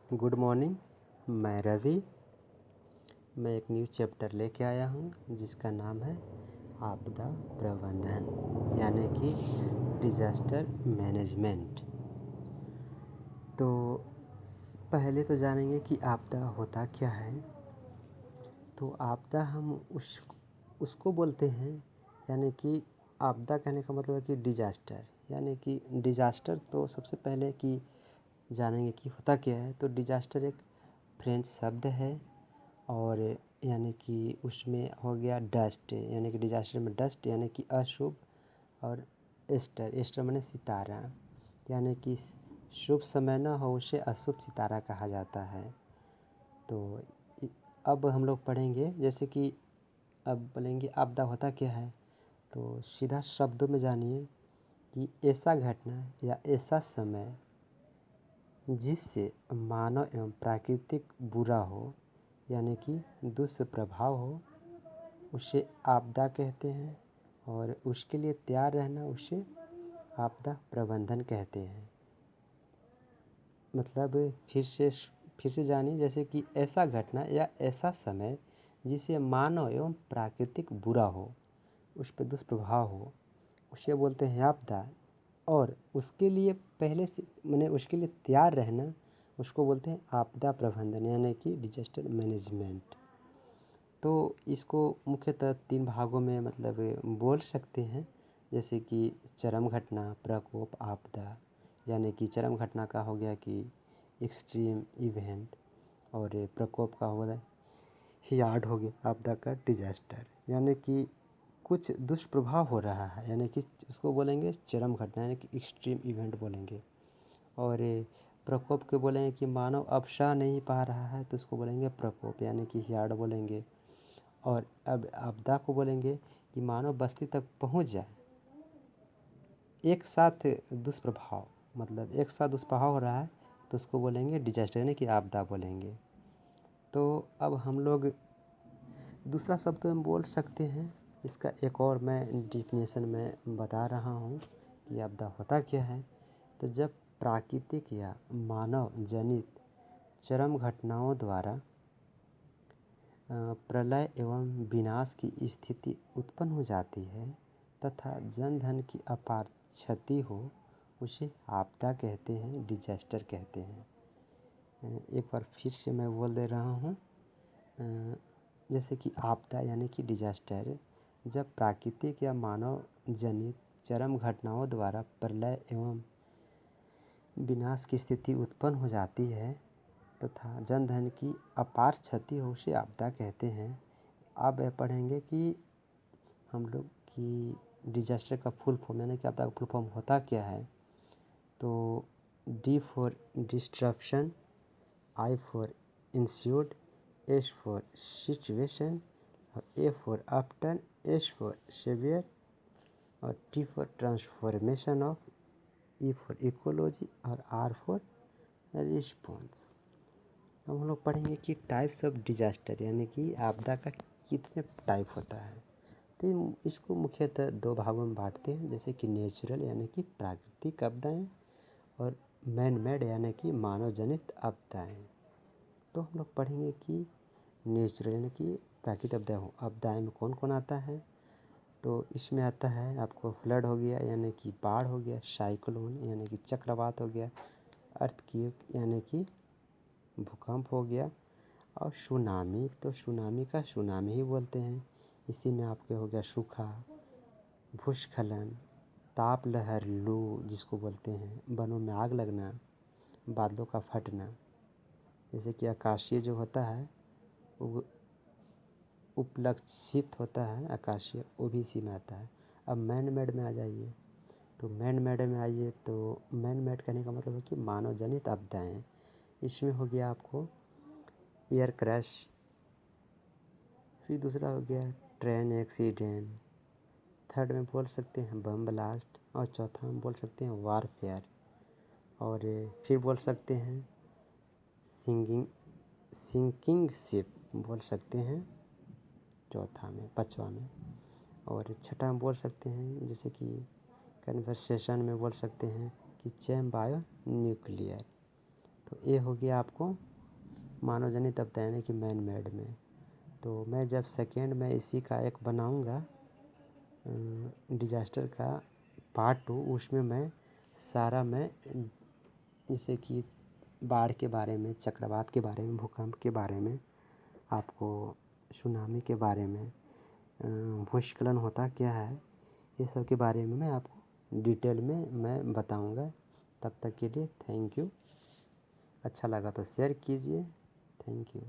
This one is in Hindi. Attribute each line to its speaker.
Speaker 1: Good morning. मैं रवि। मैं एक न्यू चैप्टर लेके आया हूँ जिसका नाम है आपदा प्रबंधन यानी कि डिजास्टर मैनेजमेंट। तो पहले तो जानेंगे कि आपदा होता क्या है। तो आपदा हम उसको बोलते हैं, यानी कि आपदा कहने का मतलब है कि डिजास्टर, यानी कि डिजास्टर तो सबसे पहले कि जानेंगे कि होता क्या है। तो डिजास्टर एक फ्रेंच शब्द है और यानी कि उसमें हो गया डस्ट, यानी कि डिजास्टर में डस्ट यानी कि अशुभ, और एस्टर माने सितारा, यानी कि शुभ समय न हो उसे अशुभ सितारा कहा जाता है। तो अब हम लोग पढ़ेंगे, जैसे कि अब बोलेंगे आपदा होता क्या है। तो सीधा शब्दों में जानिए कि ऐसा घटना या ऐसा समय जिससे मानव एवं प्राकृतिक बुरा हो, यानी कि दुष्प्रभाव हो, उसे आपदा कहते हैं। और उसके लिए तैयार रहना उसे आपदा प्रबंधन कहते हैं। मतलब फिर से जानिए, जैसे कि ऐसा घटना या ऐसा समय जिसे मानव एवं प्राकृतिक बुरा हो, उस पर दुष्प्रभाव हो, उसे बोलते हैं आपदा। और उसके लिए पहले से मैंने उसके लिए तैयार रहना, उसको बोलते हैं आपदा प्रबंधन यानी कि डिजास्टर मैनेजमेंट। तो इसको मुख्यतः 3 भागों में मतलब बोल सकते हैं, जैसे कि चरम घटना, प्रकोप, आपदा। यानी कि चरम घटना का हो गया कि एक्सट्रीम इवेंट, और प्रकोप का हो गया यार्ड, हो गया आपदा का डिजास्टर, यानी कि कुछ दुष्प्रभाव हो रहा है, यानी कि उसको बोलेंगे चरम घटना यानी कि एक्सट्रीम इवेंट बोलेंगे। और प्रकोप के बोलेंगे कि मानव अब सह नहीं पा रहा है, तो उसको बोलेंगे प्रकोप यानी कि यार्ड बोलेंगे। और अब आपदा को बोलेंगे कि मानव बस्ती तक पहुंच जाए, एक साथ दुष्प्रभाव, मतलब एक साथ दुष्प्रभाव हो रहा है, तो उसको बोलेंगे डिजास्टर यानी कि आपदा बोलेंगे। तो अब हम लोग दूसरा शब्द में बोल सकते हैं, इसका एक और मैं डिफिनेशन में बता रहा हूँ कि आपदा होता क्या है। तो जब प्राकृतिक या मानव जनित चरम घटनाओं द्वारा प्रलय एवं विनाश की स्थिति उत्पन्न हो जाती है तथा जन धन की अपार क्षति हो, उसे आपदा कहते हैं, डिजास्टर कहते हैं। एक बार फिर से मैं बोल दे रहा हूँ, जैसे कि आपदा यानी कि डिजास्टर जब प्राकृतिक या मानव जनित चरम घटनाओं द्वारा प्रलय एवं विनाश की स्थिति उत्पन्न हो जाती है तथा जन धन की अपार क्षति हो, उसे आपदा कहते हैं। अब पढ़ेंगे कि हम लोग कि डिजास्टर का फुल फॉर्म यानी कि आपदा का फुल फॉर्म होता क्या है। तो D for disruption, I for ensued, S for situation, और A for after, S for saviour, और T for transformation of, E for ecology, और आर फॉर रिस्पॉन्स। अब हम लोग पढ़ेंगे कि टाइप्स ऑफ डिजास्टर यानी कि आपदा का कितने टाइप होता है। तो इसको मुख्यतः 2 भागों में बांटते हैं, जैसे कि नेचुरल यानी कि प्राकृतिक आपदाएं, और मैन मेड यानी कि मानव जनित आपदाएं। तो हम लोग पढ़ेंगे कि नेचुरल यानी कि प्राकृतिक आपदाएं में कौन कौन आता है। तो इसमें आता है आपको फ्लड हो गया यानी कि बाढ़ हो गया, साइक्लोन यानी कि चक्रवात हो गया, अर्थक्वेक यानी कि भूकंप हो गया, और सुनामी, तो सुनामी का सुनामी ही बोलते हैं। इसी में आपके हो गया सूखा, भूस्खलन, ताप लहर, लू जिसको बोलते हैं, वनों में आग लगना, बादलों का फटना। जैसे कि आकाशीय जो होता है वो उपलक्षित होता है, आकाशीय, वो भी इसी में आता है। अब मैन मेड में आ जाइए। तो मैन मेड में आइए, तो मैन मेड कहने का मतलब है कि मानव जनित आपदाएं। इसमें हो गया आपको एयर क्रैश, फिर दूसरा हो गया ट्रेन एक्सीडेंट, थर्ड में बोल सकते हैं बम ब्लास्ट, और चौथा में बोल सकते हैं वारफेयर, और फिर बोल सकते हैं सिंकिंग शिप बोल सकते हैं चौथा में, पाँचवा में, और छठा में बोल सकते हैं जैसे कि कन्वर्सेशन में बोल सकते हैं कि चैम बायो न्यूक्लियर। तो ये हो गया आपको मानव जनित आपदा यानी कि मैन मेड में। तो मैं जब सेकेंड में इसी का एक बनाऊंगा डिजास्टर का पार्ट 2, उसमें मैं सारा मैं जैसे कि बाढ़ के बारे में, चक्रवात के बारे में, भूकंप के बारे में, आपको सुनामी के बारे में, भूस्खलन होता क्या है, ये सब के बारे में मैं आपको डिटेल में मैं बताऊंगा। तब तक के लिए थैंक यू। अच्छा लगा तो शेयर कीजिए। Thank you.